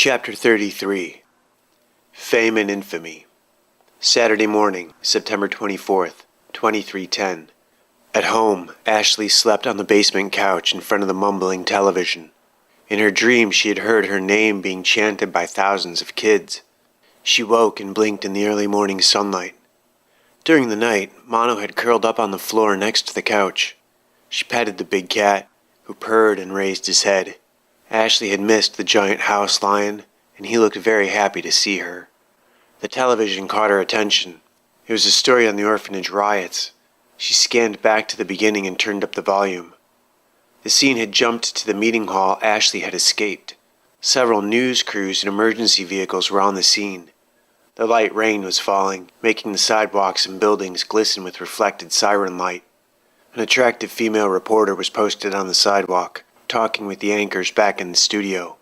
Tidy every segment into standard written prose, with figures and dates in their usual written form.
Chapter 33. Faman Infamy. Saturday morning, September 24th, 2310. At home, Ashley slept on the basement couch in front of the mumbling television. In her dream, she had heard her name being chanted by thousands of kids. She woke and blinked in the early morning sunlight. During the night, Mono had curled up on the floor next to the couch. She petted the big cat, who purred and raised his head. Ashley had missed the giant house lion, and he looked very happy to see her. The television caught her attention. It was a story on the orphanage riots. She scanned back to the beginning and turned up the volume. The scene had jumped to the meeting hall Ashley had escaped. Several news crews and emergency vehicles were on the scene. The light rain was falling, making the sidewalks and buildings glisten with reflected siren light. An attractive female reporter was posted on the sidewalk, talking with the anchors back in the studio.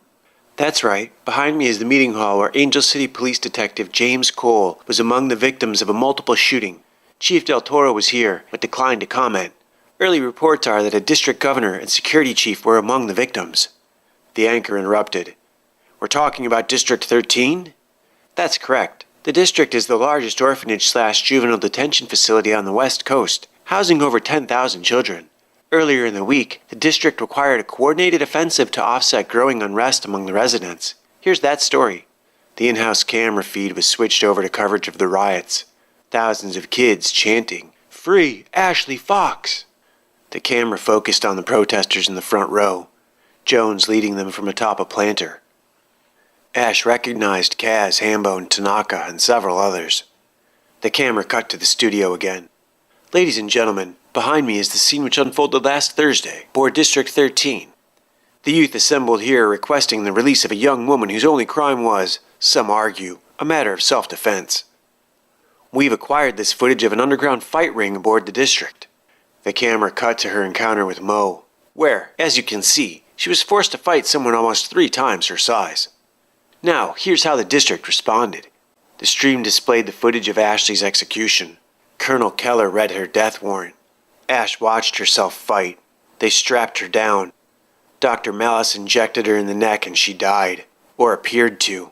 That's right, behind me is the meeting hall where Angel City Police Detective James Cole was among the victims of a multiple shooting. Chief Del Toro was here, but declined to comment. Early reports are that a district governor and security chief were among the victims. The anchor interrupted. We're talking about District 13? That's correct. The district is the largest orphanage/juvenile detention facility on the West Coast, housing over 10,000 children. Earlier in the week, the district required a coordinated offensive to offset growing unrest among the residents. Here's that story. The in-house camera feed was switched over to coverage of the riots. Thousands of kids chanting, "Free Ashley Fox!" The camera focused on the protesters in the front row, Jones leading them from atop a planter. Ash recognized Kaz, Hambo, and Tanaka, and several others. The camera cut to the studio again. Ladies and gentlemen, behind me is the scene which unfolded last Thursday, aboard District 13. The youth assembled here are requesting the release of a young woman whose only crime was, some argue, a matter of self-defense. We've acquired this footage of an underground fight ring aboard the district. The camera cut to her encounter with Mo, where, as you can see, she was forced to fight someone almost 3 times her size. Now, here's how the district responded. The stream displayed the footage of Ashley's execution. Colonel Keller read her death warrant. Ash watched herself fight. They strapped her down. Dr. Malice injected her in the neck and she died, or appeared to.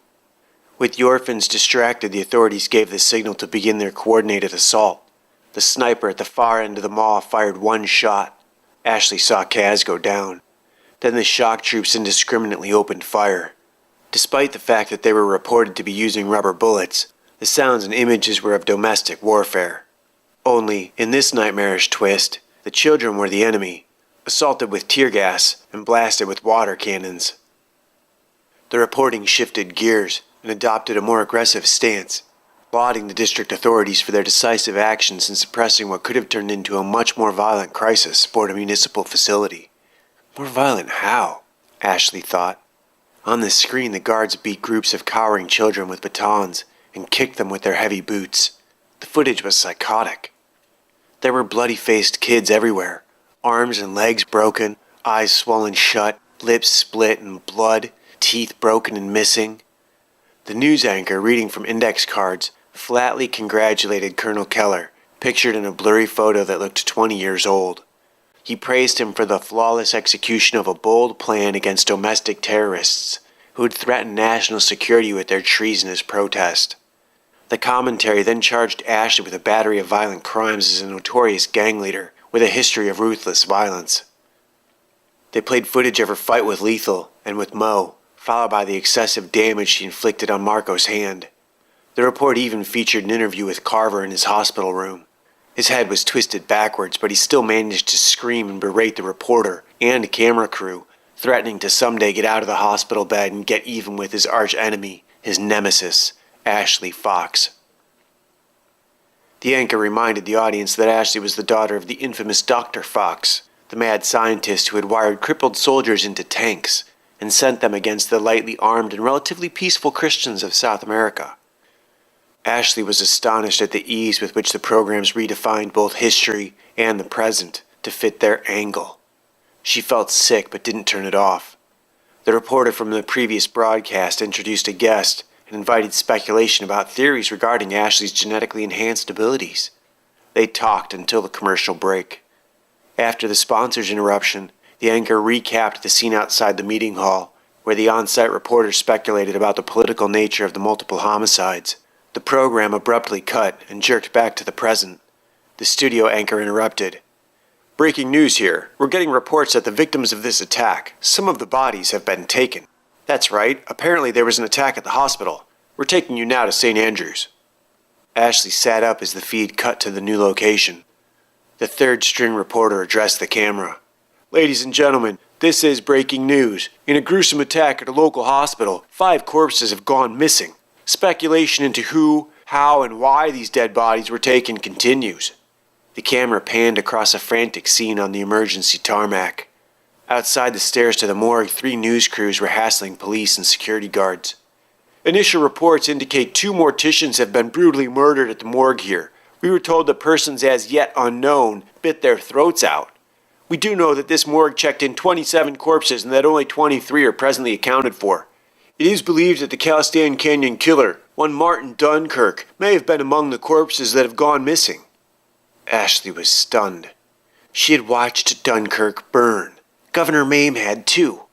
With the orphans distracted, the authorities gave the signal to begin their coordinated assault. The sniper at the far end of the mall fired 1 shot. Ashley saw Kaz go down. Then the shock troops indiscriminately opened fire. Despite the fact that they were reported to be using rubber bullets, the sounds and images were of domestic warfare. Only, in this nightmarish twist, the children were the enemy, assaulted with tear gas and blasted with water cannons. The reporting shifted gears and adopted a more aggressive stance, lauding the district authorities for their decisive actions in suppressing what could have turned into a much more violent crisis aboard a municipal facility. More violent how? Ashley thought. On the screen, the guards beat groups of cowering children with batons and kicked them with their heavy boots. The footage was psychotic. There were bloody-faced kids everywhere, arms and legs broken, eyes swollen shut, lips split and blood, teeth broken and missing. The news anchor, reading from index cards, flatly congratulated Colonel Keller, pictured in a blurry photo that looked 20 years old. He praised him for the flawless execution of a bold plan against domestic terrorists who had threatened national security with their treasonous protest. The commentary then charged Ashley with a battery of violent crimes as a notorious gang leader with a history of ruthless violence. They played footage of her fight with Lethal and with Mo, followed by the excessive damage she inflicted on Marco's hand. The report even featured an interview with Carver in his hospital room. His head was twisted backwards, but he still managed to scream and berate the reporter and camera crew, threatening to someday get out of the hospital bed and get even with his arch-enemy, his nemesis, Ashley Fox. The anchor reminded the audience that Ashley was the daughter of the infamous Dr. Fox, the mad scientist who had wired crippled soldiers into tanks and sent them against the lightly armed and relatively peaceful Christians of South America. Ashley was astonished at the ease with which the programs redefined both history and the present to fit their angle. She felt sick but didn't turn it off. The reporter from the previous broadcast introduced a guest and invited speculation about theories regarding Ashley's genetically enhanced abilities. They talked until the commercial break. After the sponsor's interruption, the anchor recapped the scene outside the meeting hall, where the on-site reporter speculated about the political nature of the multiple homicides. The program abruptly cut and jerked back to the present. The studio anchor interrupted. "Breaking news here. We're getting reports that the victims of this attack, some of the bodies have been taken." "That's right. Apparently there was an attack at the hospital. We're taking you now to St. Andrews." Ashley sat up as the feed cut to the new location. The third-string reporter addressed the camera. "Ladies and gentlemen, this is breaking news. In a gruesome attack at a local hospital, 5 corpses have gone missing. Speculation into who, how, and why these dead bodies were taken continues." The camera panned across a frantic scene on the emergency tarmac. Outside the stairs to the morgue, 3 news crews were hassling police and security guards. "Initial reports indicate 2 morticians have been brutally murdered at the morgue here. We were told that persons as yet unknown bit their throats out. We do know that this morgue checked in 27 corpses and that only 23 are presently accounted for. It is believed that the Calistan Canyon killer, one Martin Dunkirk, may have been among the corpses that have gone missing." Ashley was stunned. She had watched Dunkirk burn. Governor Mame had too.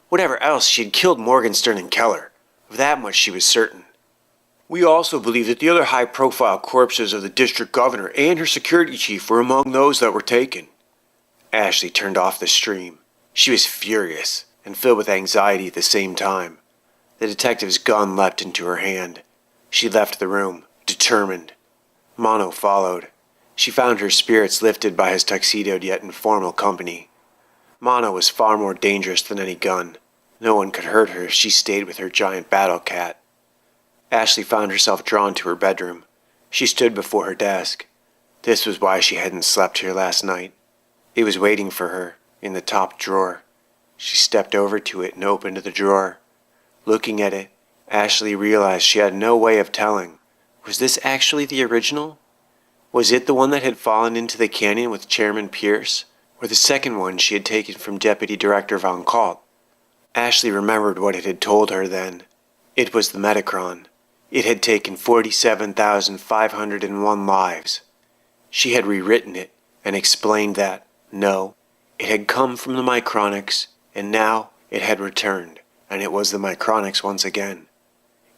Whatever else, she had killed Morgenstern and Keller. Of that much she was certain. "We also believe that the other high-profile corpses of the district governor and her security chief were among those that were taken." Ashley turned off the stream. She was furious and filled with anxiety at the same time. The detective's gun leapt into her hand. She left the room, determined. Mono followed. She found her spirits lifted by his tuxedoed yet informal company. Mono was far more dangerous than any gun. No one could hurt her if she stayed with her giant battle cat. Ashley found herself drawn to her bedroom. She stood before her desk. This was why she hadn't slept here last night. It was waiting for her, in the top drawer. She stepped over to it and opened the drawer. Looking at it, Ashley realized she had no way of telling. Was this actually the original? Was it the one that had fallen into the canyon with Chairman Pierce, or the second one she had taken from Deputy Director Von Kalt? Ashley remembered what it had told her then. It was the Metacron. It had taken 47,501 lives. She had rewritten it and explained that, no, it had come from the Micronics, and now it had returned, and it was the Micronics once again.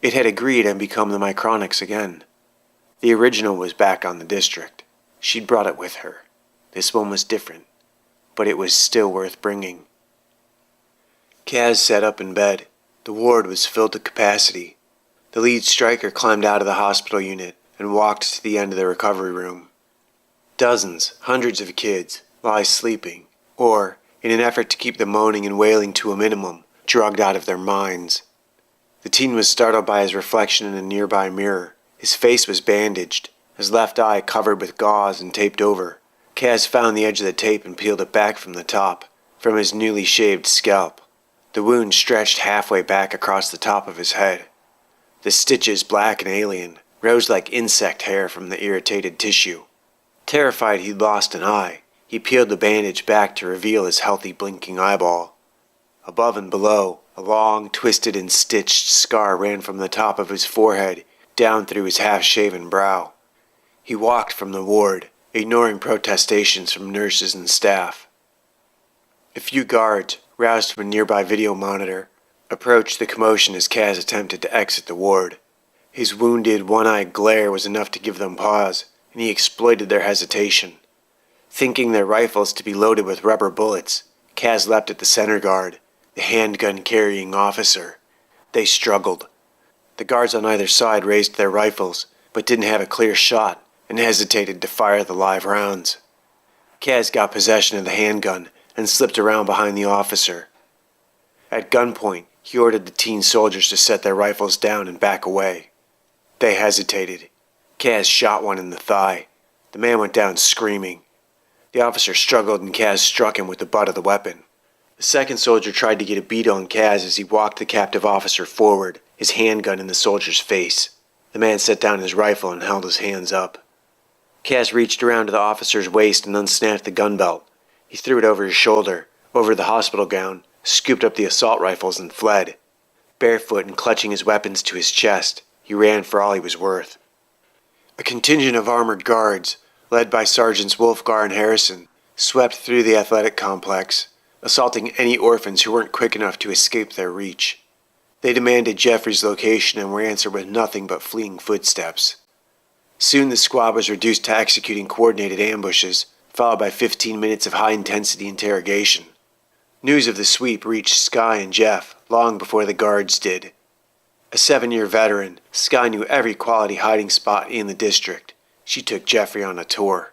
It had agreed and become the Micronics again. The original was back on the district. She'd brought it with her. This one was different, but it was still worth bringing. Kaz sat up in bed. The ward was filled to capacity. The lead striker climbed out of the hospital unit and walked to the end of the recovery room. Dozens, hundreds of kids lie sleeping, or, in an effort to keep the moaning and wailing to a minimum, drugged out of their minds. The teen was startled by his reflection in a nearby mirror. His face was bandaged, his left eye covered with gauze and taped over. Kaz found the edge of the tape and peeled it back from the top, from his newly shaved scalp. The wound stretched halfway back across the top of his head. The stitches, black and alien, rose like insect hair from the irritated tissue. Terrified he'd lost an eye, he peeled the bandage back to reveal his healthy blinking eyeball. Above and below, a long, twisted and stitched scar ran from the top of his forehead down through his half-shaven brow. He walked from the ward, ignoring protestations from nurses and staff. A few guards, roused from a nearby video monitor, approached the commotion as Kaz attempted to exit the ward. His wounded, one-eyed glare was enough to give them pause, and he exploited their hesitation. Thinking their rifles to be loaded with rubber bullets, Kaz leapt at the center guard, the handgun-carrying officer. They struggled. The guards on either side raised their rifles, but didn't have a clear shot, and hesitated to fire the live rounds. Kaz got possession of the handgun and slipped around behind the officer. At gunpoint, he ordered the teen soldiers to set their rifles down and back away. They hesitated. Kaz shot one in the thigh. The man went down screaming. The officer struggled and Kaz struck him with the butt of the weapon. The second soldier tried to get a beat on Kaz as he walked the captive officer forward, his handgun in the soldier's face. The man set down his rifle and held his hands up. Kaz reached around to the officer's waist and unsnapped the gun belt. He threw it over his shoulder, over the hospital gown, scooped up the assault rifles and fled. Barefoot and clutching his weapons to his chest, he ran for all he was worth. A contingent of armored guards, led by Sergeants Wolfgar and Harrison, swept through the athletic complex, assaulting any orphans who weren't quick enough to escape their reach. They demanded Jeffrey's location and were answered with nothing but fleeing footsteps. Soon the squad was reduced to executing coordinated ambushes, followed by 15 minutes of high-intensity interrogation. News of the sweep reached Sky and Jeff long before the guards did. A 7-year veteran, Sky knew every quality hiding spot in the district. She took Jeffrey on a tour.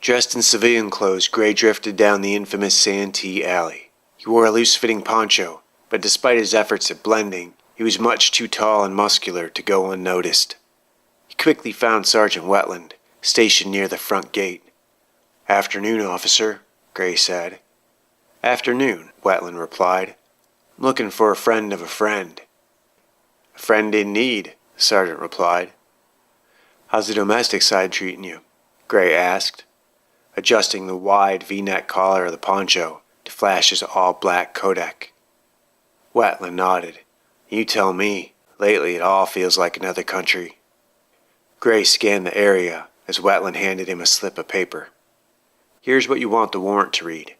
Dressed in civilian clothes, Gray drifted down the infamous Santee Alley. He wore a loose-fitting poncho, but despite his efforts at blending, he was much too tall and muscular to go unnoticed. He quickly found Sergeant Wetland, stationed near the front gate. "Afternoon, officer," Gray said. "Afternoon," Wetland replied. "I'm looking for a friend of a friend." "A friend in need," the sergeant replied. "How's the domestic side treating you?" Gray asked, adjusting the wide V-neck collar of the poncho to flash his all-black Kodak. Wetland nodded. "You tell me. Lately it all feels like another country." Gray scanned the area as Wetland handed him a slip of paper. "Here's what you want the warrant to read."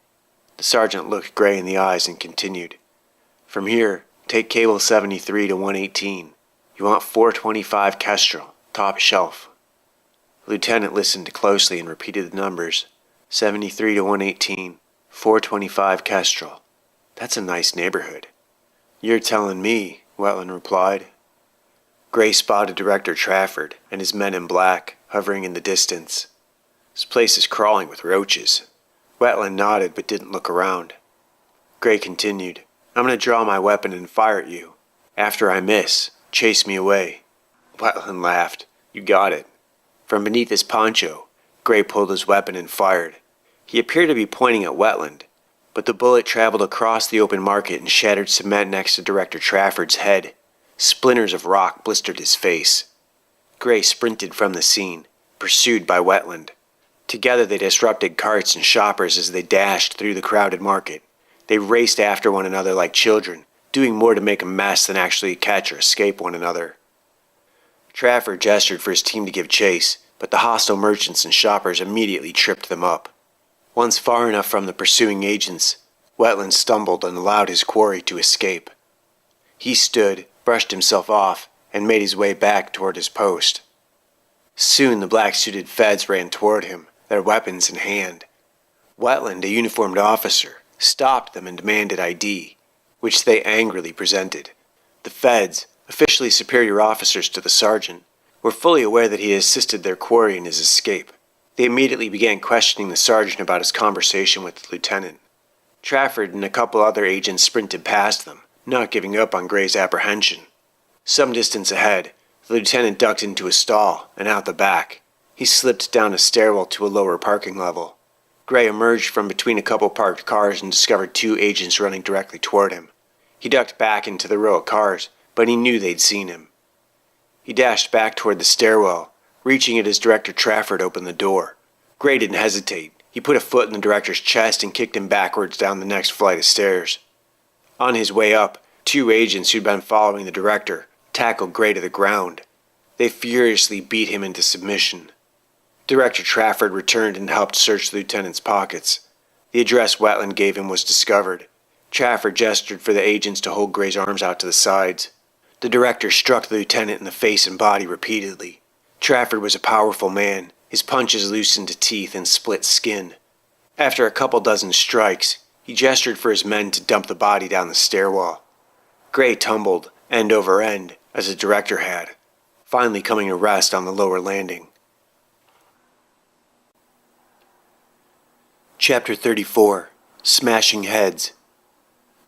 The sergeant looked Gray in the eyes and continued. "From here, take cable 73 to 118. You want 425 Kestrel, top shelf." The lieutenant listened closely and repeated the numbers. 73 to 118, 425 Kestrel. "That's a nice neighborhood." "You're telling me," Wetland replied. Gray spotted Director Trafford and his men in black hovering in the distance. "This place is crawling with roaches." Wetland nodded but didn't look around. Gray continued, "I'm going to draw my weapon and fire at you. After I miss, chase me away." Wetland laughed. "You got it." From beneath his poncho, Gray pulled his weapon and fired. He appeared to be pointing at Wetland, but the bullet traveled across the open market and shattered cement next to Director Trafford's head. Splinters of rock blistered his face. Gray sprinted from the scene, pursued by Wetland. Together they disrupted carts and shoppers as they dashed through the crowded market. They raced after one another like children, doing more to make a mess than actually catch or escape one another. Trafford gestured for his team to give chase, but the hostile merchants and shoppers immediately tripped them up. Once far enough from the pursuing agents, Wetland stumbled and allowed his quarry to escape. He stood, brushed himself off, and made his way back toward his post. Soon the black-suited feds ran toward him, their weapons in hand. Wetland, a uniformed officer, stopped them and demanded ID, which they angrily presented. The feds, officially superior officers to the sergeant, were fully aware that he had assisted their quarry in his escape. They immediately began questioning the sergeant about his conversation with the lieutenant. Trafford and a couple other agents sprinted past them, not giving up on Gray's apprehension. Some distance ahead, the lieutenant ducked into a stall and out the back. He slipped down a stairwell to a lower parking level. Gray emerged from between a couple parked cars and discovered two agents running directly toward him. He ducked back into the row of cars, but he knew they'd seen him. He dashed back toward the stairwell, reaching it as Director Trafford opened the door. Gray didn't hesitate. He put a foot in the director's chest and kicked him backwards down the next flight of stairs. On his way up, two agents who'd been following the director tackled Gray to the ground. They furiously beat him into submission. Director Trafford returned and helped search the lieutenant's pockets. The address Wetland gave him was discovered. Trafford gestured for the agents to hold Gray's arms out to the sides. The director struck the lieutenant in the face and body repeatedly. Trafford was a powerful man. His punches loosened teeth and split skin. After a couple dozen strikes, he gestured for his men to dump the body down the stairwell. Gray tumbled, end over end, as the director had, finally coming to rest on the lower landing. Chapter 34. Smashing Heads.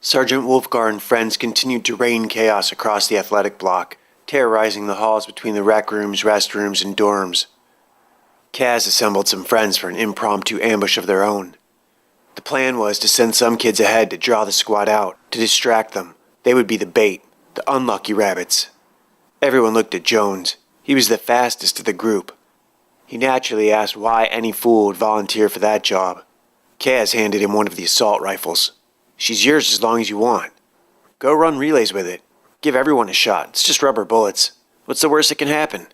Sergeant Wolfgar and friends continued to rain chaos across the athletic block, terrorizing the halls between the rec rooms, restrooms, and dorms. Kaz assembled some friends for an impromptu ambush of their own. The plan was to send some kids ahead to draw the squad out, to distract them. They would be the bait, the unlucky rabbits. Everyone looked at Jones. He was the fastest of the group. He naturally asked why any fool would volunteer for that job. Kaz handed him one of the assault rifles. "She's yours as long as you want. Go run relays with it. Give everyone a shot. It's just rubber bullets. What's the worst that can happen?"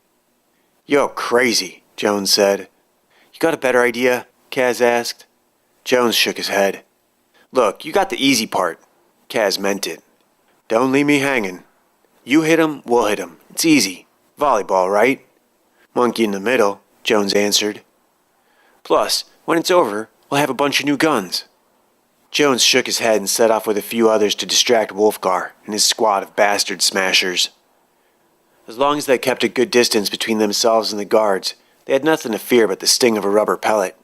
"You're crazy," Jones said. "You got a better idea?" Kaz asked. Jones shook his head. Look, you got the easy part. Kaz meant it. Don't leave me hanging. You hit him, we'll hit him. It's easy. Volleyball, right? Monkey in the middle, Jones answered. Plus, when it's over, we'll have a bunch of new guns. Jones shook his head and set off with a few others to distract Wolfgar and his squad of bastard smashers. As long as they kept a good distance between themselves and the guards, they had nothing to fear but the sting of a rubber pellet.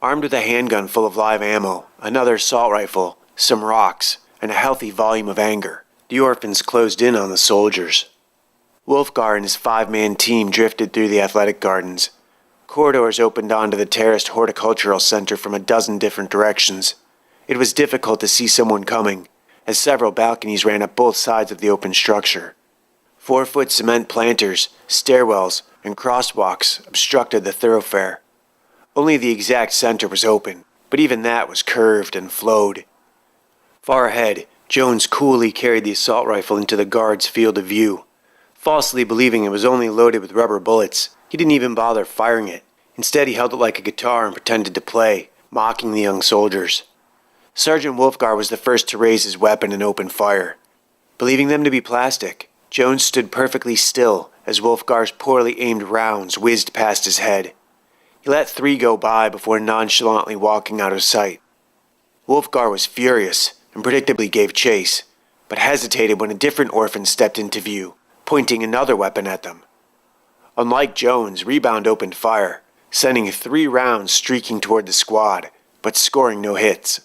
Armed with a handgun full of live ammo, another assault rifle, some rocks, and a healthy volume of anger, the orphans closed in on the soldiers. Wolfgar and his 5-man team drifted through the athletic gardens. Corridors opened onto the terraced horticultural center from a dozen different directions. It was difficult to see someone coming, as several balconies ran up both sides of the open structure. 4-foot cement planters, stairwells, and crosswalks obstructed the thoroughfare. Only the exact center was open, but even that was curved and flowed. Far ahead, Jones coolly carried the assault rifle into the guard's field of view. Falsely believing it was only loaded with rubber bullets, he didn't even bother firing it. Instead, he held it like a guitar and pretended to play, mocking the young soldiers. Sergeant Wolfgar was the first to raise his weapon and open fire. Believing them to be plastic, Jones stood perfectly still as Wolfgar's poorly aimed rounds whizzed past his head. He let 3 go by before nonchalantly walking out of sight. Wolfgar was furious and predictably gave chase, but hesitated when a different orphan stepped into view, pointing another weapon at them. Unlike Jones, Rebound opened fire, sending 3 rounds streaking toward the squad, but scoring no hits.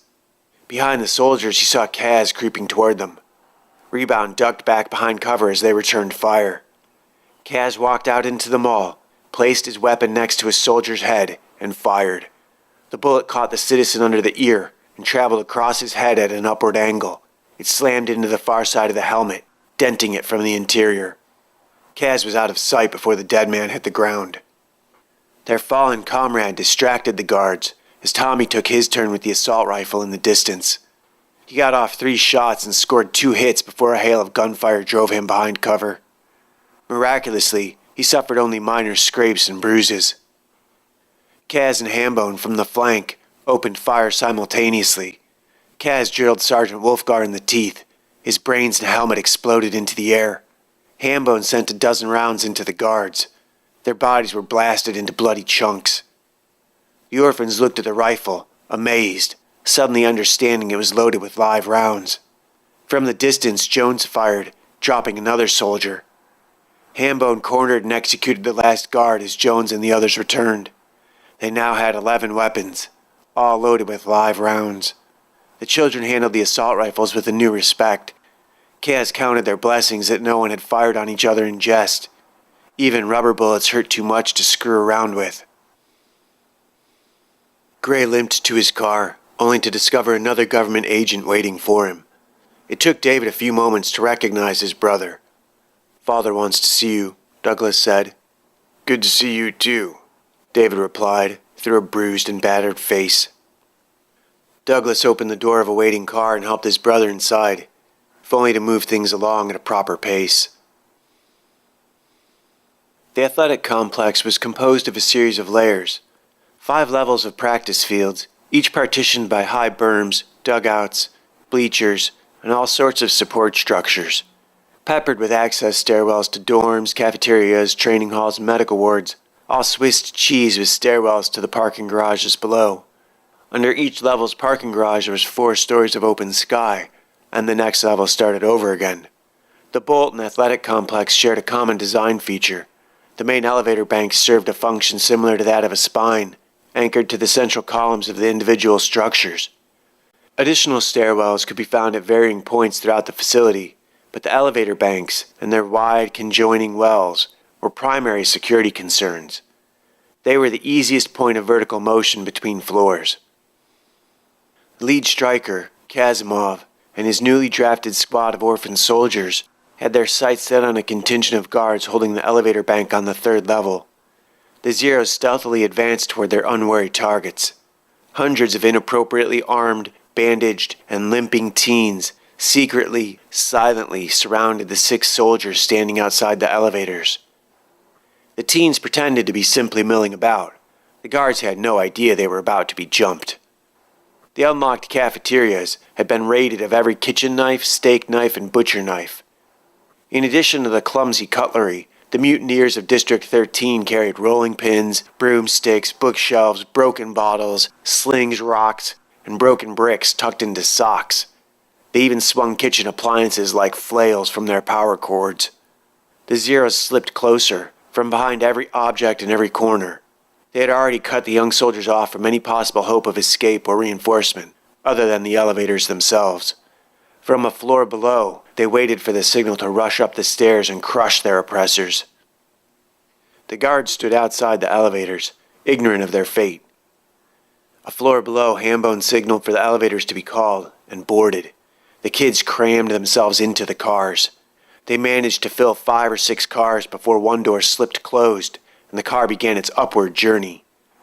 Behind the soldiers, he saw Kaz creeping toward them. Rebound ducked back behind cover as they returned fire. Kaz walked out into the mall, placed his weapon next to a soldier's head, and fired. The bullet caught the citizen under the ear and traveled across his head at an upward angle. It slammed into the far side of the helmet, denting it from the interior. Kaz was out of sight before the dead man hit the ground. Their fallen comrade distracted the guards as Tommy took his turn with the assault rifle in the distance. He got off 3 shots and scored 2 hits before a hail of gunfire drove him behind cover. Miraculously, he suffered only minor scrapes and bruises. Kaz and Hambone from the flank opened fire simultaneously. Kaz drilled Sergeant Wolfgar in the teeth. His brains and helmet exploded into the air. Hambone sent a dozen rounds into the guards. Their bodies were blasted into bloody chunks. The orphans looked at the rifle, amazed, suddenly understanding it was loaded with live rounds. From the distance, Jones fired, dropping another soldier. Hambone cornered and executed the last guard as Jones and the others returned. They now had 11 weapons, all loaded with live rounds. The children handled the assault rifles with a new respect. Kaz counted their blessings that no one had fired on each other in jest. Even rubber bullets hurt too much to screw around with. Gray limped to his car, only to discover another government agent waiting for him. It took David a few moments to recognize his brother. "Father wants to see you," Douglas said. "Good to see you too," David replied, through a bruised and battered face. Douglas opened the door of a waiting car and helped his brother inside, if only to move things along at a proper pace. The athletic complex was composed of a series of layers, 5 levels of practice fields, each partitioned by high berms, dugouts, bleachers, and all sorts of support structures, peppered with access stairwells to dorms, cafeterias, training halls, and medical wards, all Swiss cheese with stairwells to the parking garages below. Under each level's parking garage was 4 stories of open sky, and the next level started over again. The Bolton Athletic Complex shared a common design feature. The main elevator banks served a function similar to that of a spine, anchored to the central columns of the individual structures. Additional stairwells could be found at varying points throughout the facility, but the elevator banks and their wide conjoining wells were primary security concerns. They were the easiest point of vertical motion between floors. The lead striker, Kazimov, and his newly drafted squad of orphan soldiers had their sights set on a contingent of guards holding the elevator bank on the 3rd level. The Zeros stealthily advanced toward their unwary targets. Hundreds of inappropriately armed, bandaged, and limping teens secretly, silently surrounded the 6 soldiers standing outside the elevators. The teens pretended to be simply milling about. The guards had no idea they were about to be jumped. The unlocked cafeterias had been raided of every kitchen knife, steak knife, and butcher knife. In addition to the clumsy cutlery, the mutineers of District 13 carried rolling pins, broomsticks, bookshelves, broken bottles, slings, rocks, and broken bricks tucked into socks. They even swung kitchen appliances like flails from their power cords. The Zeros slipped closer, from behind every object in every corner. They had already cut the young soldiers off from any possible hope of escape or reinforcement, other than the elevators themselves. From a floor below, they waited for the signal to rush up the stairs and crush their oppressors. The guards stood outside the elevators, ignorant of their fate. A floor below, Hambone signaled for the elevators to be called and boarded. The kids crammed themselves into the cars. They managed to fill 5 or 6 cars before one door slipped closed, and the car began its upward journey.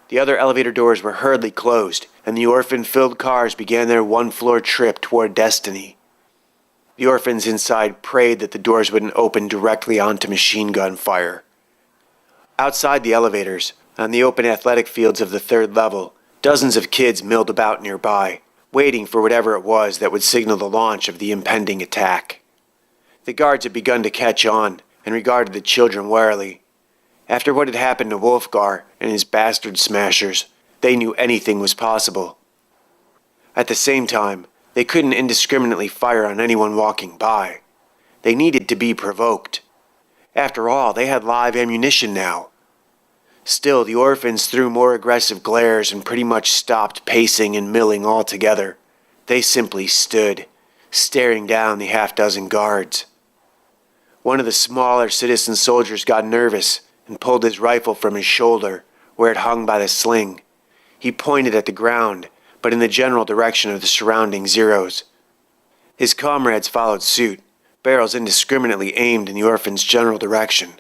The other elevator doors were hurriedly closed, and the orphan-filled cars began their one-floor trip toward destiny. The orphans inside prayed that the doors wouldn't open directly onto machine gun fire. Outside the elevators, on the open athletic fields of the 3rd level, dozens of kids milled about nearby, waiting for whatever it was that would signal the launch of the impending attack. The guards had begun to catch on and regarded the children warily. After what had happened to Wolfgar and his bastard smashers, they knew anything was possible. At the same time, they couldn't indiscriminately fire on anyone walking by. They needed to be provoked. After all, they had live ammunition now. Still, the orphans threw more aggressive glares and pretty much stopped pacing and milling altogether. They simply stood, staring down the half-dozen guards. One of the smaller citizen soldiers got nervous and pulled his rifle from his shoulder, where it hung by the sling. He pointed at the ground, but in the general direction of the surrounding Zeros. His comrades followed suit, barrels indiscriminately aimed in the orphan's general direction.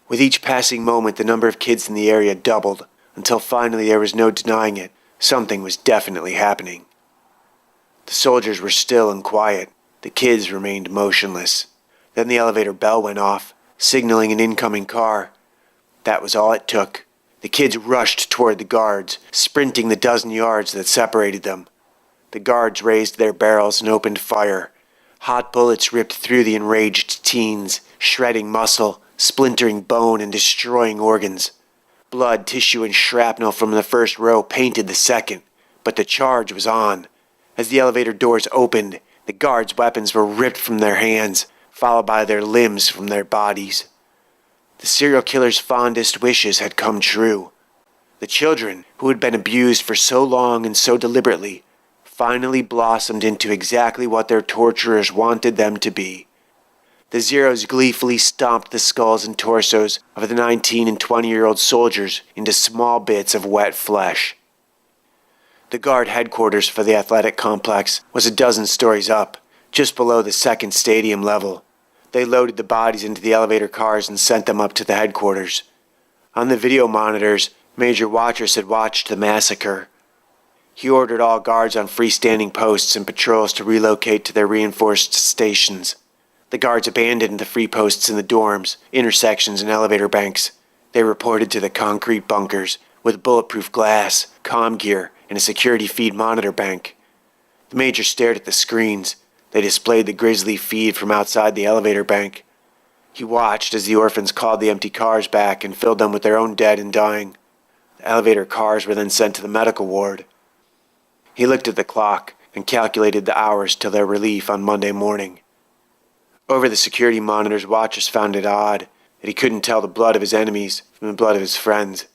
With each passing moment, the number of kids in the area doubled, until finally there was no denying it. Something was definitely happening. The soldiers were still and quiet. The kids remained motionless. Then the elevator bell went off, signaling an incoming car. That was all it took. The kids rushed toward the guards, sprinting the dozen yards that separated them. The guards raised their barrels and opened fire. Hot bullets ripped through the enraged teens, shredding muscle, splintering bone, and destroying organs. Blood, tissue, and shrapnel from the first row painted the second, but the charge was on. As the elevator doors opened, the guards' weapons were ripped from their hands, followed by their limbs from their bodies. The serial killer's fondest wishes had come true. The children, who had been abused for so long and so deliberately, finally blossomed into exactly what their torturers wanted them to be. The Zeros gleefully stomped the skulls and torsos of the 19 and 20-year-old soldiers into small bits of wet flesh. The guard headquarters for the athletic complex was a dozen stories up, just below the 2nd stadium level. They loaded the bodies into the elevator cars and sent them up to the headquarters. On the video monitors, Major Watchers had watched the massacre. He ordered all guards on freestanding posts and patrols to relocate to their reinforced stations. The guards abandoned the free posts in the dorms, intersections, and elevator banks. They reported to the concrete bunkers with bulletproof glass, comm gear, and a security feed monitor bank. The major stared at the screens. They displayed the grisly feed from outside the elevator bank. He watched as the orphans called the empty cars back and filled them with their own dead and dying. The elevator cars were then sent to the medical ward. He looked at the clock and calculated the hours till their relief on Monday morning. Over the security monitors, Watchers found it odd that he couldn't tell the blood of his enemies from the blood of his friends.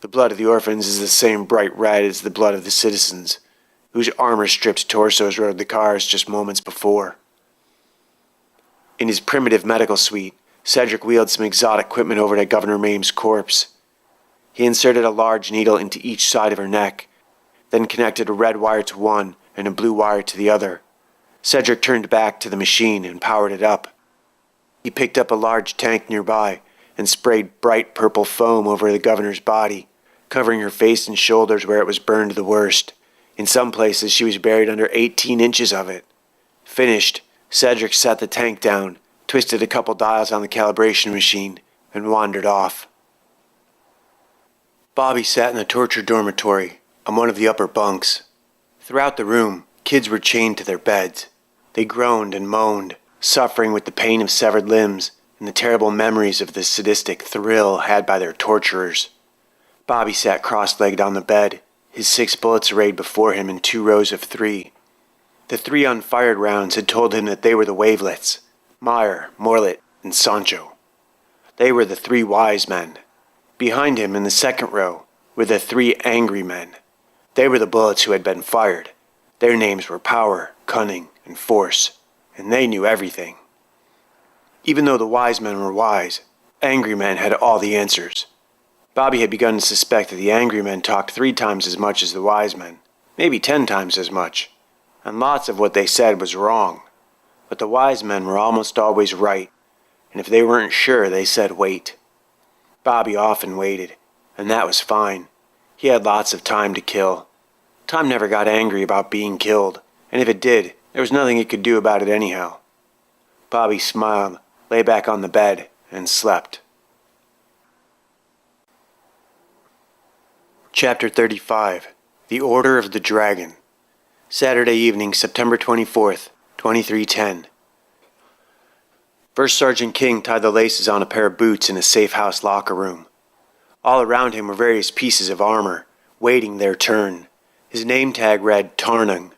The blood of the orphans is the same bright red as the blood of the citizens, whose armor-stripped torsos rode the cars just moments before. In his primitive medical suite, Cedric wheeled some exotic equipment over to Governor Mame's corpse. He inserted a large needle into each side of her neck, then connected a red wire to one and a blue wire to the other. Cedric turned back to the machine and powered it up. He picked up a large tank nearby and sprayed bright purple foam over the governor's body, covering her face and shoulders where it was burned the worst. In some places she was buried under 18 inches of it. Finished, Cedric set the tank down, twisted a couple dials on the calibration machine, and wandered off. Bobby sat in the torture dormitory, on one of the upper bunks. Throughout the room, kids were chained to their beds. They groaned and moaned, suffering with the pain of severed limbs and the terrible memories of the sadistic thrill had by their torturers. Bobby sat cross-legged on the bed, his 6 bullets arrayed before him in 2 rows of 3. The 3 unfired rounds had told him that they were the wavelets, Meyer, Morlet, and Sancho. They were the 3 wise men. Behind him in the second row were the 3 angry men. They were the bullets who had been fired. Their names were Power, Cunning, and Force, and they knew everything. Even though the wise men were wise, angry men had all the answers. Bobby had begun to suspect that the angry men talked 3 times as much as the wise men, maybe 10 times as much, and lots of what they said was wrong. But the wise men were almost always right, and if they weren't sure, they said wait. Bobby often waited, and that was fine. He had lots of time to kill. Time never got angry about being killed, and if it did, there was nothing it could do about it anyhow. Bobby smiled, lay back on the bed, and slept. Chapter 35. The Order of the Dragon. Saturday evening, September 24th, 2310. First Sergeant King tied the laces on a pair of boots in a safe house locker room. All around him were various pieces of armor, waiting their turn. His name tag read Tarnung.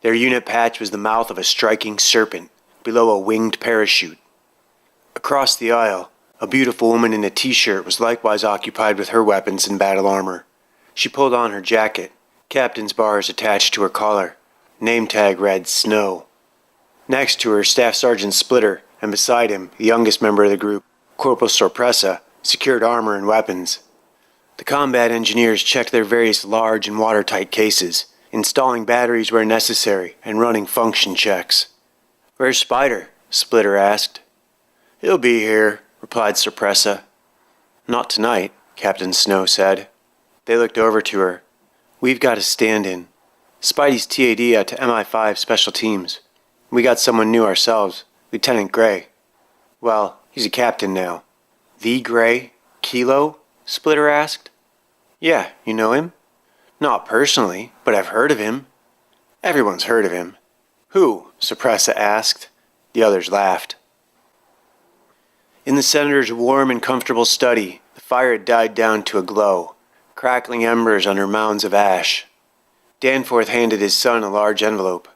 Their unit patch was the mouth of a striking serpent, below a winged parachute. Across the aisle, a beautiful woman in a t-shirt was likewise occupied with her weapons and battle armor. She pulled on her jacket, captain's bars attached to her collar. Name tag read Snow. Next to her, Staff Sergeant Splitter, and beside him, the youngest member of the group, Corporal Sorpresa, secured armor and weapons. The combat engineers checked their various large and watertight cases, installing batteries where necessary and running function checks. "Where's Spider?" Splitter asked. "He'll be here," replied Sorpresa. "Not tonight," Captain Snow said. They looked over to her. "We've got a stand-in. Spidey's TAD out to MI5 Special Teams. We got someone new ourselves, Lieutenant Gray. Well, he's a captain now." "The Gray? Kilo?" Splitter asked. "Yeah, you know him?" "Not personally, but I've heard of him." "Everyone's heard of him." "Who?" Sorpresa asked. The others laughed. In the senator's warm and comfortable study, the fire had died down to a glow, crackling embers under mounds of ash. Danforth handed his son a large envelope.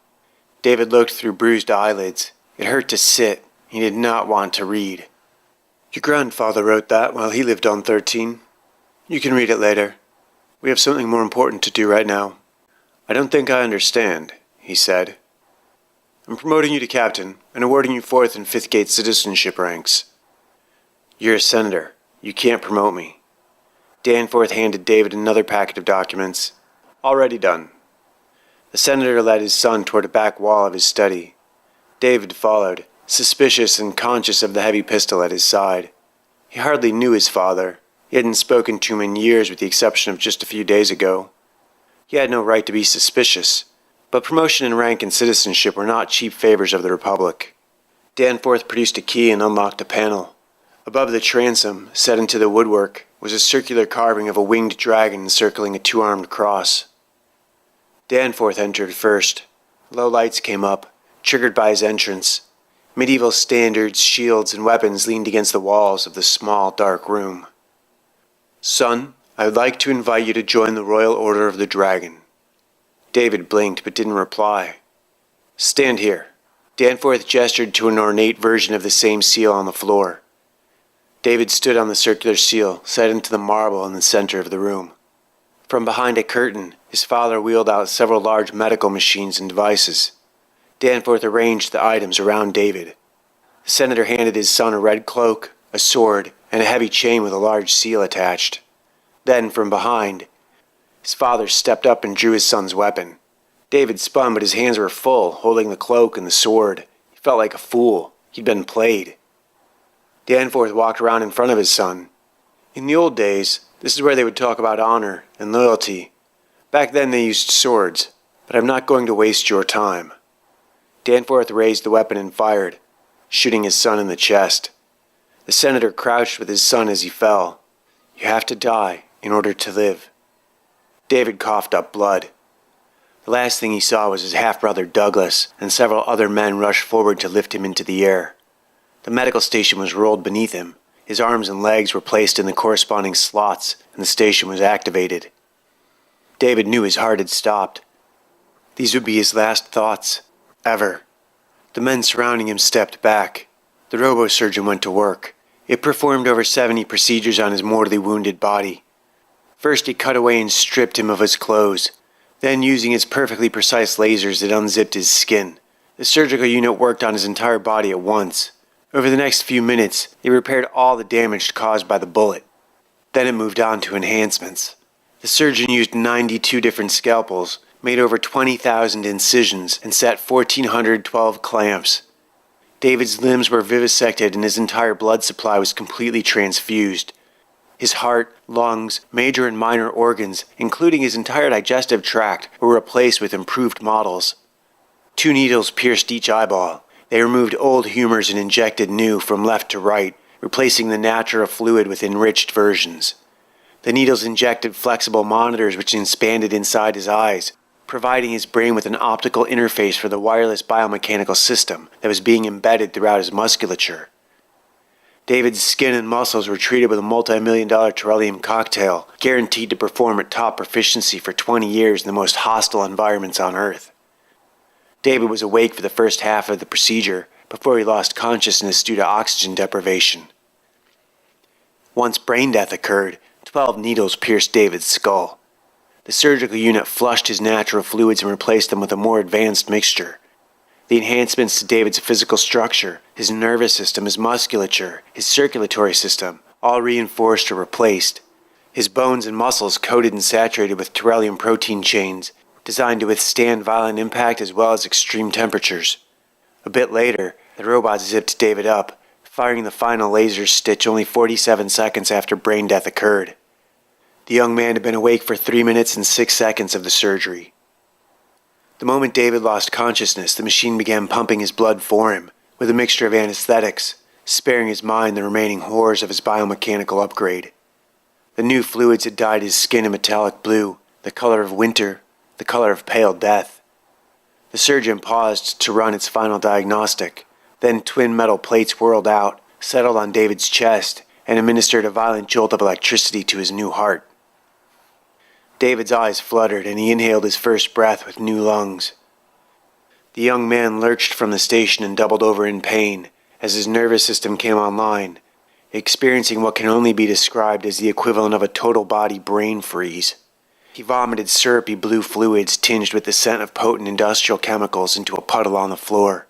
David looked through bruised eyelids. It hurt to sit. He did not want to read. "Your grandfather wrote that while he lived on 13. You can read it later. We have something more important to do right now." "I don't think I understand," he said. "I'm promoting you to captain and awarding you 4th and 5th Gate citizenship ranks." "You're a senator. You can't promote me." Danforth handed David another packet of documents. "Already done." The senator led his son toward a back wall of his study. David followed, suspicious and conscious of the heavy pistol at his side. He hardly knew his father. He hadn't spoken to him in years with the exception of just a few days ago. He had no right to be suspicious, but promotion in rank and citizenship were not cheap favors of the Republic. Danforth produced a key and unlocked a panel. Above the transom, set into the woodwork, was a circular carving of a winged dragon encircling a 2-armed cross. Danforth entered first. Low lights came up, triggered by his entrance. Medieval standards, shields, and weapons leaned against the walls of the small, dark room. "Son, I would like to invite you to join the Royal Order of the Dragon." David blinked but didn't reply. "Stand here." Danforth gestured to an ornate version of the same seal on the floor. David stood on the circular seal, set into the marble in the center of the room. From behind a curtain, his father wheeled out several large medical machines and devices. Danforth arranged the items around David. The senator handed his son a red cloak, a sword, and a heavy chain with a large seal attached. Then, from behind, his father stepped up and drew his son's weapon. David spun, but his hands were full, holding the cloak and the sword. He felt like a fool. He'd been played. Danforth walked around in front of his son. In the old days, this is where they would talk about honor and loyalty. Back then they used swords, but I'm not going to waste your time. Danforth raised the weapon and fired, shooting his son in the chest. The senator crouched with his son as he fell. "You have to die in order to live." David coughed up blood. The last thing he saw was his half-brother Douglas and several other men rush forward to lift him into the air. The medical station was rolled beneath him. His arms and legs were placed in the corresponding slots, and the station was activated. David knew his heart had stopped. These would be his last thoughts, ever. The men surrounding him stepped back. The robo-surgeon went to work. It performed over 70 procedures on his mortally wounded body. First, it cut away and stripped him of his clothes. Then, using its perfectly precise lasers, it unzipped his skin. The surgical unit worked on his entire body at once. Over the next few minutes, it repaired all the damage caused by the bullet. Then it moved on to enhancements. The surgeon used 92 different scalpels, made over 20,000 incisions, and set 1,412 clamps. David's limbs were vivisected and his entire blood supply was completely transfused. His heart, lungs, major and minor organs, including his entire digestive tract, were replaced with improved models. 2 needles pierced each eyeball. They removed old humors and injected new from left to right, replacing the natural fluid with enriched versions. The needles injected flexible monitors which expanded inside his eyes, providing his brain with an optical interface for the wireless biomechanical system that was being embedded throughout his musculature. David's skin and muscles were treated with a multi-million-dollar Terrellium cocktail, guaranteed to perform at top proficiency for 20 years in the most hostile environments on Earth. David was awake for the first half of the procedure before he lost consciousness due to oxygen deprivation. Once brain death occurred, 12 needles pierced David's skull. The surgical unit flushed his natural fluids and replaced them with a more advanced mixture. The enhancements to David's physical structure, his nervous system, his musculature, his circulatory system, all reinforced or replaced. His bones and muscles coated and saturated with Terrellium protein chains, designed to withstand violent impact as well as extreme temperatures. A bit later, the robot zipped David up, firing the final laser stitch only 47 seconds after brain death occurred. The young man had been awake for 3 minutes and 6 seconds of the surgery. The moment David lost consciousness, the machine began pumping his blood for him, with a mixture of anesthetics, sparing his mind the remaining horrors of his biomechanical upgrade. The new fluids had dyed his skin a metallic blue, the color of winter, the color of pale death. The surgeon paused to run its final diagnostic. Then twin metal plates whirled out, settled on David's chest, and administered a violent jolt of electricity to his new heart. David's eyes fluttered, and he inhaled his first breath with new lungs. The young man lurched from the station and doubled over in pain as his nervous system came online, experiencing what can only be described as the equivalent of a total body brain freeze. He vomited syrupy blue fluids tinged with the scent of potent industrial chemicals into a puddle on the floor.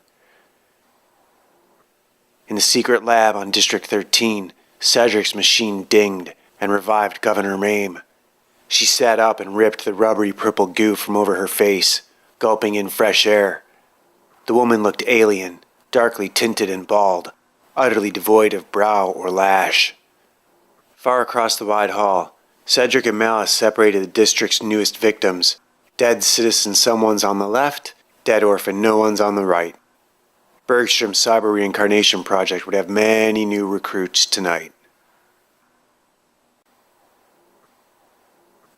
In the secret lab on District 13, Cedric's machine dinged and revived Governor Mame. She sat up and ripped the rubbery purple goo from over her face, gulping in fresh air. The woman looked alien, darkly tinted and bald, utterly devoid of brow or lash. Far across the wide hall, Cedric and Malice separated the district's newest victims. Dead citizen someone's on the left, dead orphan no one's on the right. Bergstrom's cyber reincarnation project would have many new recruits tonight.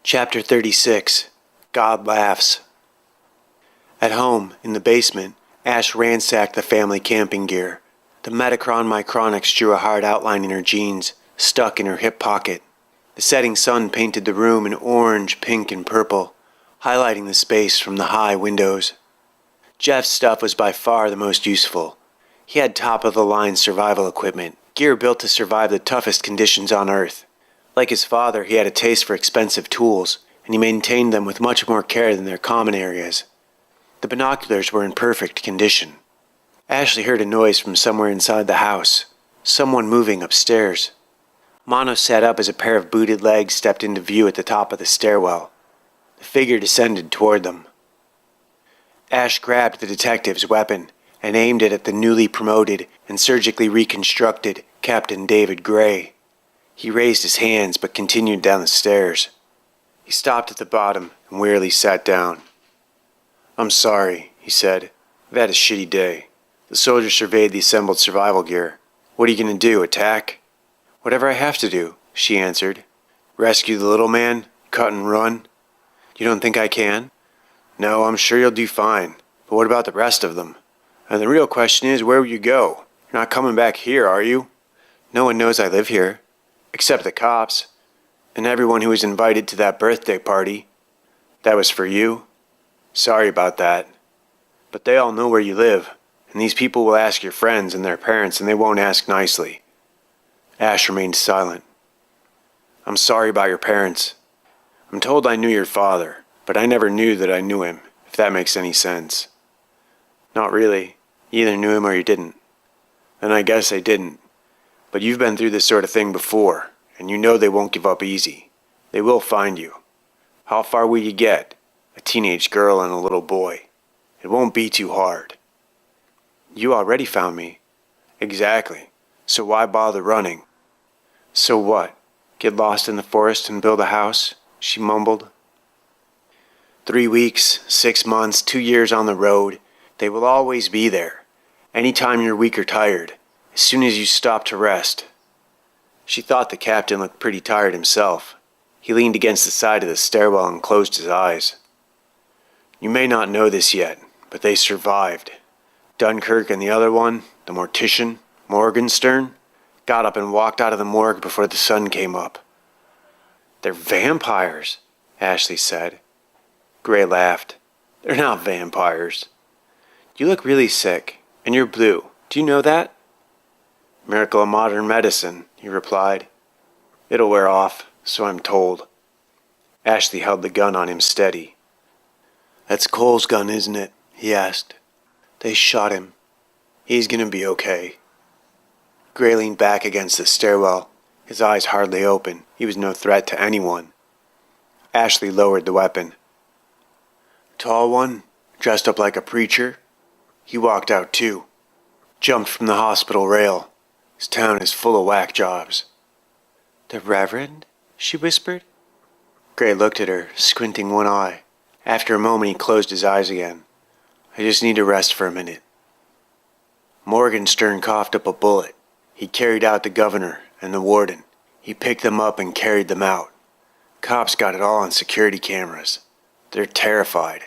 Chapter 36. God Laughs. At home, in the basement, Ash ransacked the family camping gear. The Metacron Micronics drew a hard outline in her jeans, stuck in her hip pocket. The setting sun painted the room in orange, pink, and purple, highlighting the space from the high windows. Jeff's stuff was by far the most useful. He had top-of-the-line survival equipment, gear built to survive the toughest conditions on Earth. Like his father, he had a taste for expensive tools, and he maintained them with much more care than their common areas. The binoculars were in perfect condition. Ashley heard a noise from somewhere inside the house, someone moving upstairs. Mono sat up as a pair of booted legs stepped into view at the top of the stairwell. The figure descended toward them. Ash grabbed the detective's weapon and aimed it at the newly promoted and surgically reconstructed Captain David Gray. He raised his hands but continued down the stairs. He stopped at the bottom and wearily sat down. "I'm sorry," he said. "I've had a shitty day." The soldier surveyed the assembled survival gear. "What are you going to do, attack?" "Whatever I have to do," she answered. "Rescue the little man? Cut and run?" You don't think I can? No, I'm sure you'll do fine. But what about the rest of them? And the real question is, where will you go? You're not coming back here, are you? No one knows I live here. Except the cops. And everyone who was invited to that birthday party. That was for you? Sorry about that. But they all know where you live. And these people will ask your friends and their parents, and they won't ask nicely. Ash remained silent. I'm sorry about your parents. I'm told I knew your father, but I never knew that I knew him, if that makes any sense. Not really. You either knew him or you didn't. And I guess I didn't. But you've been through this sort of thing before, and you know they won't give up easy. They will find you. How far will you get? A teenage girl and a little boy. It won't be too hard. You already found me. Exactly. So why bother running? So what? Get lost in the forest and build a house? She mumbled. 3 weeks, 6 months, 2 years on the road. They will always be there. Anytime you're weak or tired. As soon as you stop to rest. She thought the captain looked pretty tired himself. He leaned against the side of the stairwell and closed his eyes. You may not know this yet, but they survived. Dunkirk and the other one, the mortician, Morgenstern, got up and walked out of the morgue before the sun came up. They're vampires, Ashley said. Gray laughed. They're not vampires. You look really sick, and you're blue. Do you know that? Miracle of modern medicine, he replied. It'll wear off, so I'm told. Ashley held the gun on him steady. That's Cole's gun, isn't it? He asked. They shot him. He's gonna be okay. Gray leaned back against the stairwell, his eyes hardly open. He was no threat to anyone. Ashley lowered the weapon. Tall one, dressed up like a preacher. He walked out too. Jumped from the hospital rail. This town is full of whack jobs. The Reverend? She whispered. Gray looked at her, squinting one eye. After a moment he closed his eyes again. I just need to rest for a minute. Morgenstern coughed up a bullet. He carried out the governor and the warden. He picked them up and carried them out. Cops got it all on security cameras. They're terrified.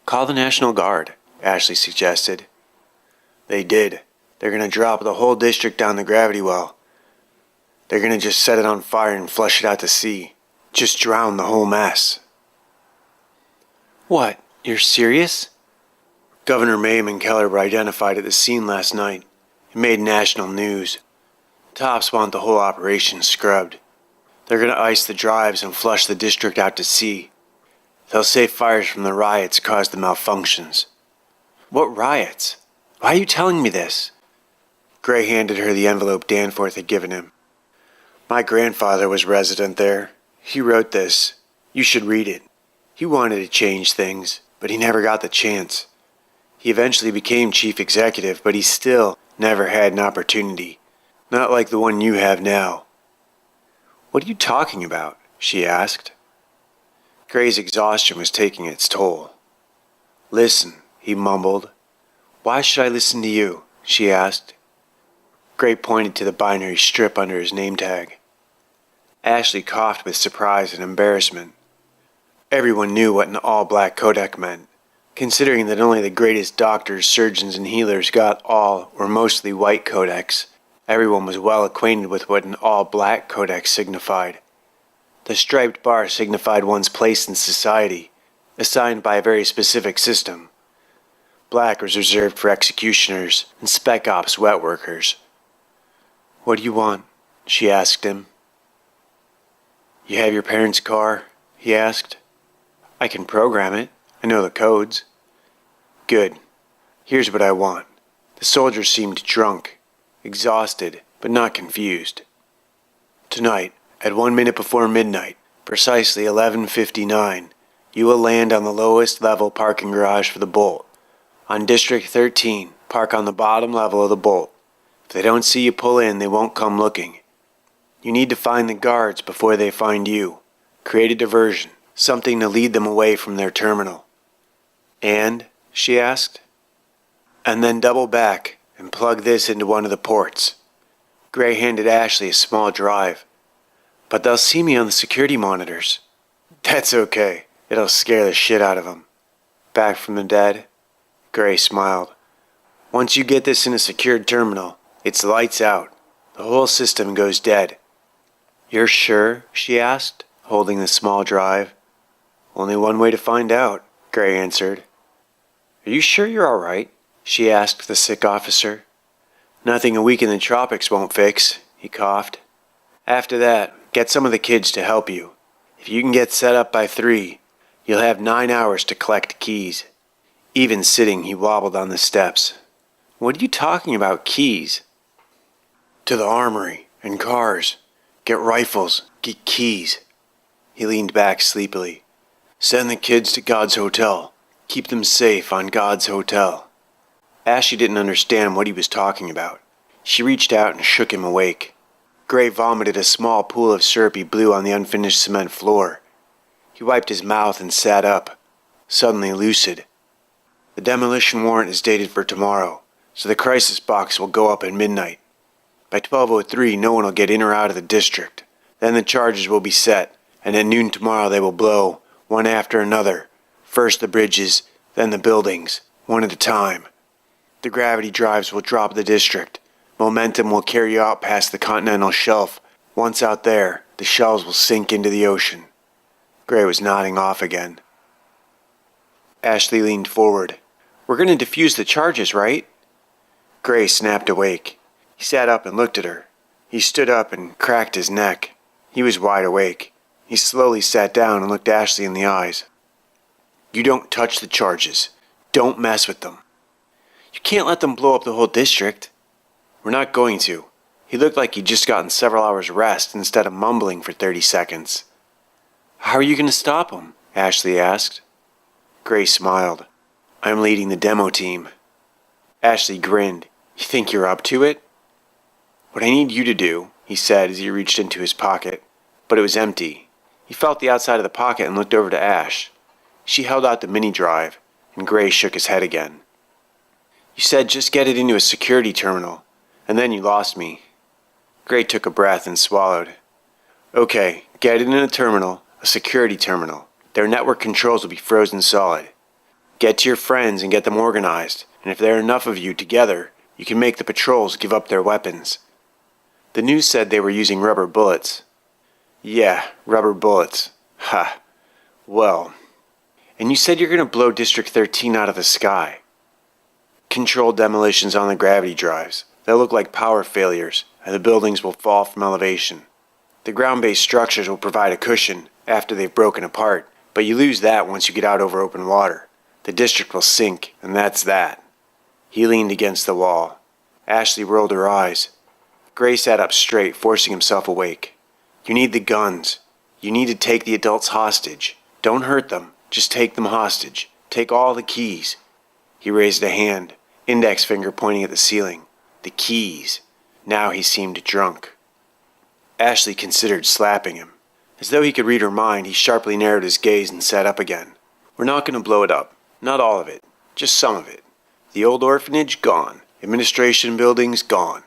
Call the National Guard, Ashley suggested. They did. They're going to drop the whole district down the gravity well. They're going to just set it on fire and flush it out to sea. Just drown the whole mess. What? You're serious? Governor Mame and Keller were identified at the scene last night. It made national news. Tops want the whole operation scrubbed. They're going to ice the drives and flush the district out to sea. They'll save fires from the riots caused the malfunctions. What riots? Why are you telling me this? Gray handed her the envelope Danforth had given him. My grandfather was resident there. He wrote this. You should read it. He wanted to change things, but he never got the chance. He eventually became chief executive, but he still never had an opportunity. Not like the one you have now. What are you talking about? She asked. Gray's exhaustion was taking its toll. Listen, he mumbled. Why should I listen to you? She asked. Gray pointed to the binary strip under his name tag. Ashley coughed with surprise and embarrassment. Everyone knew what an all-black Kodak meant. Considering that only the greatest doctors, surgeons, and healers got all or mostly white Kodaks, everyone was well acquainted with what an all-black Kodak signified. The striped bar signified one's place in society, assigned by a very specific system. Black was reserved for executioners and spec ops wet workers. What do you want? She asked him. You have your parents' car? He asked. I can program it. I know the codes. Good. Here's what I want. The soldiers seemed drunk, exhausted, but not confused. Tonight, at 1 minute before midnight, precisely 11:59, you will land on the lowest level parking garage for the Bolt. On District 13, park on the bottom level of the Bolt. If they don't see you pull in, they won't come looking. You need to find the guards before they find you. Create a diversion, something to lead them away from their terminal. And? She asked. And then double back and plug this into one of the ports. Gray handed Ashley a small drive. But they'll see me on the security monitors. That's okay. It'll scare the shit out of them. Back from the dead? Gray smiled. Once you get this in a secured terminal, it's lights out. The whole system goes dead. You're sure? She asked, holding the small drive. Only one way to find out, Gray answered. Are you sure you're all right? She asked the sick officer. Nothing a week in the tropics won't fix, he coughed. After that, get some of the kids to help you. If you can get set up by 3, you'll have 9 hours to collect keys. Even sitting, he wobbled on the steps. What are you talking about, keys? To the armory and cars. Get rifles, get keys. He leaned back sleepily. Send the kids to God's Hotel. Keep them safe on God's Hotel. Ashley didn't understand what he was talking about. She reached out and shook him awake. Gray vomited a small pool of syrupy blue on the unfinished cement floor. He wiped his mouth and sat up, suddenly lucid. The demolition warrant is dated for tomorrow, so the crisis box will go up at midnight. By 12:03, no one will get in or out of the district. Then the charges will be set, and at noon tomorrow they will blow, one after another. First the bridges, then the buildings, one at a time. The gravity drives will drop the district. Momentum will carry you out past the continental shelf. Once out there, the shells will sink into the ocean. Gray was nodding off again. Ashley leaned forward. We're going to defuse the charges, right? Gray snapped awake. He sat up and looked at her. He stood up and cracked his neck. He was wide awake. He slowly sat down and looked Ashley in the eyes. You don't touch the charges. Don't mess with them. You can't let them blow up the whole district. We're not going to. He looked like he'd just gotten several hours rest instead of mumbling for 30 seconds. How are you going to stop them? Ashley asked. Gray smiled. I'm leading the demo team. Ashley grinned. You think you're up to it? What I need you to do, he said as he reached into his pocket. But it was empty. He felt the outside of the pocket and looked over to Ash. She held out the mini drive, and Gray shook his head again. You said just get it into a security terminal, and then you lost me. Gray took a breath and swallowed. Okay, get it in a terminal, a security terminal. Their network controls will be frozen solid. Get to your friends and get them organized, and if there are enough of you together, you can make the patrols give up their weapons. The news said they were using rubber bullets. Yeah, rubber bullets. Ha. Well. And you said you're going to blow District 13 out of the sky. Controlled demolitions on the gravity drives. They'll look like power failures, and the buildings will fall from elevation. The ground-based structures will provide a cushion after they've broken apart, but you lose that once you get out over open water. The district will sink, and that's that. He leaned against the wall. Ashley rolled her eyes. Gray sat up straight, forcing himself awake. You need the guns. You need to take the adults hostage. Don't hurt them. Just take them hostage. Take all the keys. He raised a hand, index finger pointing at the ceiling. The keys. Now he seemed drunk. Ashley considered slapping him. As though he could read her mind, he sharply narrowed his gaze and sat up again. We're not going to blow it up. Not all of it. Just some of it. The old orphanage, gone. Administration buildings, gone.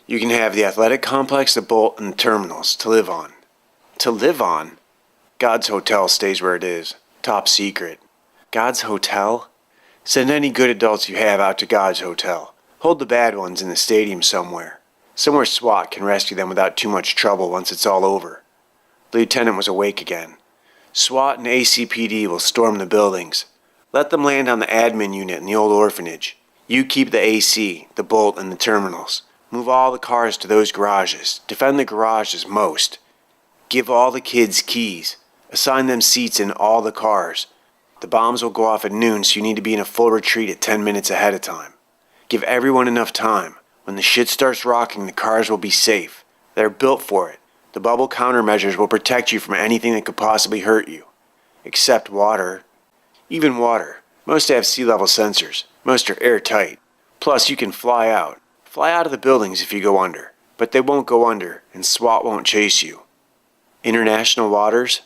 You can have the athletic complex, the bolt, and the terminals to live on. To live on? God's Hotel stays where it is. Top secret. God's Hotel? Send any good adults you have out to God's Hotel. Hold the bad ones in the stadium somewhere. Somewhere SWAT can rescue them without too much trouble once it's all over. The lieutenant was awake again. SWAT and ACPD will storm the buildings. Let them land on the admin unit in the old orphanage. You keep the AC, the bolt, and the terminals. Move all the cars to those garages. Defend the garages most. Give all the kids keys. Assign them seats in all the cars. The bombs will go off at noon, so you need to be in a full retreat at 10 minutes ahead of time. Give everyone enough time. When the shit starts rocking, the cars will be safe. They're built for it. The bubble countermeasures will protect you from anything that could possibly hurt you. Except water. Even water. Most have sea level sensors. Most are airtight. Plus, you can fly out. Fly out of the buildings if you go under. But they won't go under, and SWAT won't chase you. International waters?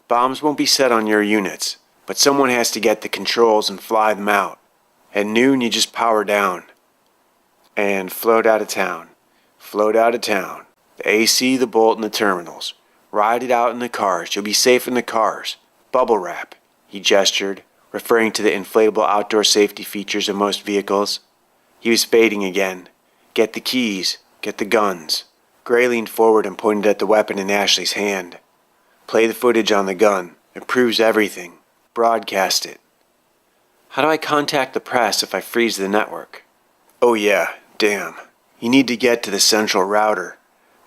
Bombs won't be set on your units, but someone has to get the controls and fly them out. At noon, you just power down. And float out of town. Float out of town. The AC, the bolt, and the terminals. Ride it out in the cars. You'll be safe in the cars. Bubble wrap. he gestured, referring to the inflatable outdoor safety features of most vehicles. He was fading again. Get the keys. Get the guns. Gray leaned forward and pointed at the weapon in Ashley's hand. Play the footage on the gun. It proves everything. Broadcast it. How do I contact the press if I freeze the network? Oh yeah, damn. You need to get to the central router.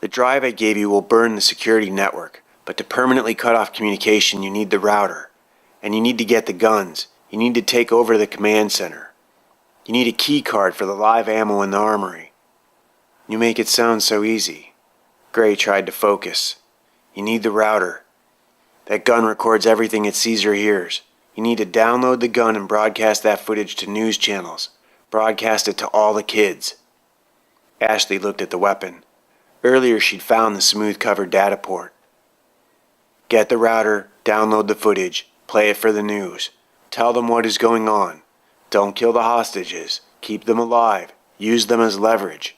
The drive I gave you will burn the security network, but to permanently cut off communication you need the router. And you need to get the guns. You need to take over the command center. You need a key card for the live ammo in the armory. You make it sound so easy. Gray tried to focus. You need the router. That gun records everything it sees or hears. You need to download the gun and broadcast that footage to news channels. Broadcast it to all the kids. Ashley looked at the weapon. Earlier she'd found the smooth-covered data port. Get the router, download the footage, play it for the news. Tell them what is going on. Don't kill the hostages. Keep them alive. Use them as leverage.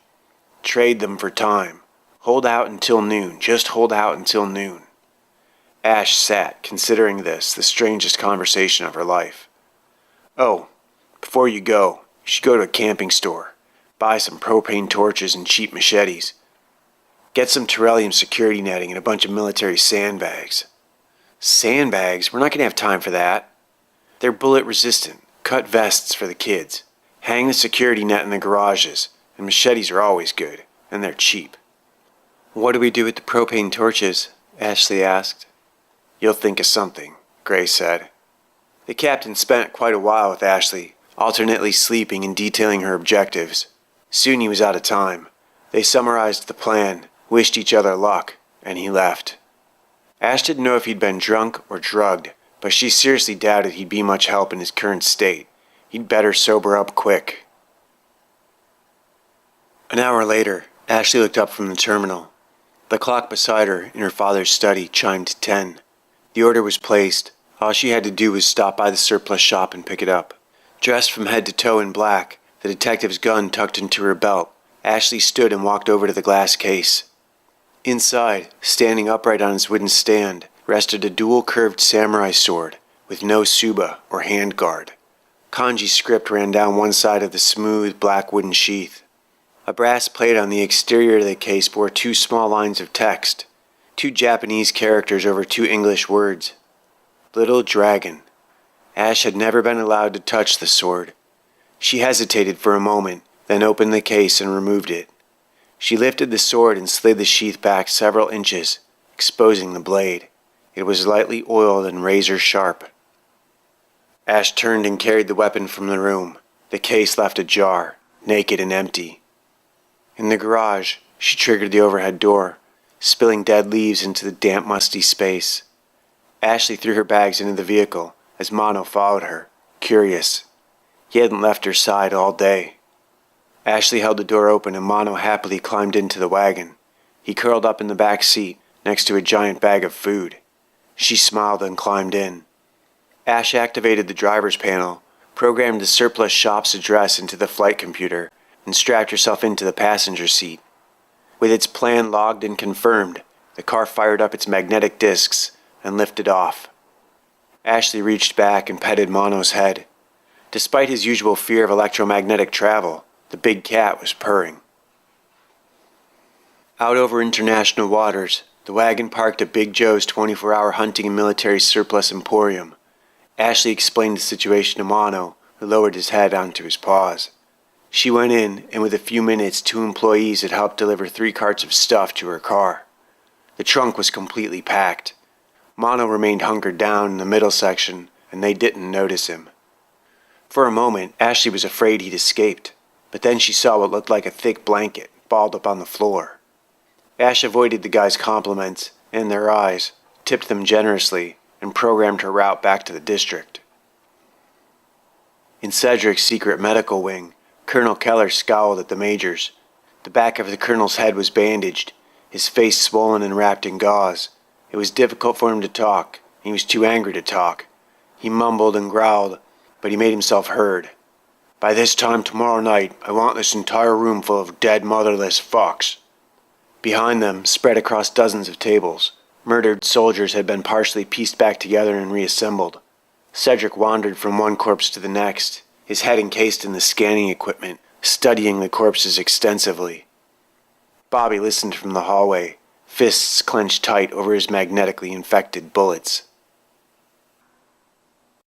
Trade them for time. Hold out until noon. Just hold out until noon. Ash sat, considering this the strangest conversation of her life. Oh, before you go, you should go to a camping store. Buy some propane torches and cheap machetes. Get some terrarium security netting and a bunch of military sandbags. Sandbags? We're not going to have time for that. They're bullet resistant. Cut vests for the kids. Hang the security net in the garages. And machetes are always good. And they're cheap. What do we do with the propane torches? Ashley asked. You'll think of something, Gray said. The captain spent quite a while with Ashley, alternately sleeping and detailing her objectives. Soon he was out of time. They summarized the plan, wished each other luck, and he left. Ash didn't know if he'd been drunk or drugged, but she seriously doubted he'd be much help in his current state. He'd better sober up quick. An hour later, Ashley looked up from the terminal. The clock beside her in her father's study chimed 10. The order was placed. All she had to do was stop by the surplus shop and pick it up. Dressed from head to toe in black, the detective's gun tucked into her belt, Ashley stood and walked over to the glass case. Inside, standing upright on his wooden stand, rested a dual-curved samurai sword with no tsuba or handguard. Kanji script ran down one side of the smooth, black wooden sheath. A brass plate on the exterior of the case bore 2 small lines of text, 2 Japanese characters over 2 English words. Little Dragon. Ash had never been allowed to touch the sword. She hesitated for a moment, then opened the case and removed it. She lifted the sword and slid the sheath back several inches, exposing the blade. It was lightly oiled and razor sharp. Ash turned and carried the weapon from the room, the case left ajar, naked and empty. In the garage, she triggered the overhead door, spilling dead leaves into the damp, musty space. Ashley threw her bags into the vehicle as Mono followed her, curious. He hadn't left her side all day. Ashley held the door open and Mono happily climbed into the wagon. He curled up in the back seat next to a giant bag of food. She smiled and climbed in. Ash activated the driver's panel, programmed the surplus shop's address into the flight computer, and strapped herself into the passenger seat. With its plan logged and confirmed, the car fired up its magnetic discs and lifted off. Ashley reached back and petted Mono's head. Despite his usual fear of electromagnetic travel, the big cat was purring. Out over international waters, the wagon parked at Big Joe's 24-hour hunting and military surplus emporium. Ashley explained the situation to Mono, who lowered his head onto his paws. She went in, and with a few minutes, 2 employees had helped deliver 3 carts of stuff to her car. The trunk was completely packed. Mono remained hunkered down in the middle section, and they didn't notice him. For a moment, Ashley was afraid he'd escaped, but then she saw what looked like a thick blanket balled up on the floor. Ash avoided the guy's compliments, and their eyes, tipped them generously, and programmed her route back to the district. In Cedric's secret medical wing, Colonel Keller scowled at the majors. The back of the colonel's head was bandaged, his face swollen and wrapped in gauze. It was difficult for him to talk, and he was too angry to talk. He mumbled and growled, but he made himself heard. By this time tomorrow night, I want this entire room full of dead motherless fucks. Behind them, spread across dozens of tables, murdered soldiers had been partially pieced back together and reassembled. Cedric wandered from one corpse to the next, his head encased in the scanning equipment, studying the corpses extensively. Bobby listened from the hallway, fists clenched tight over his magnetically infected bullets.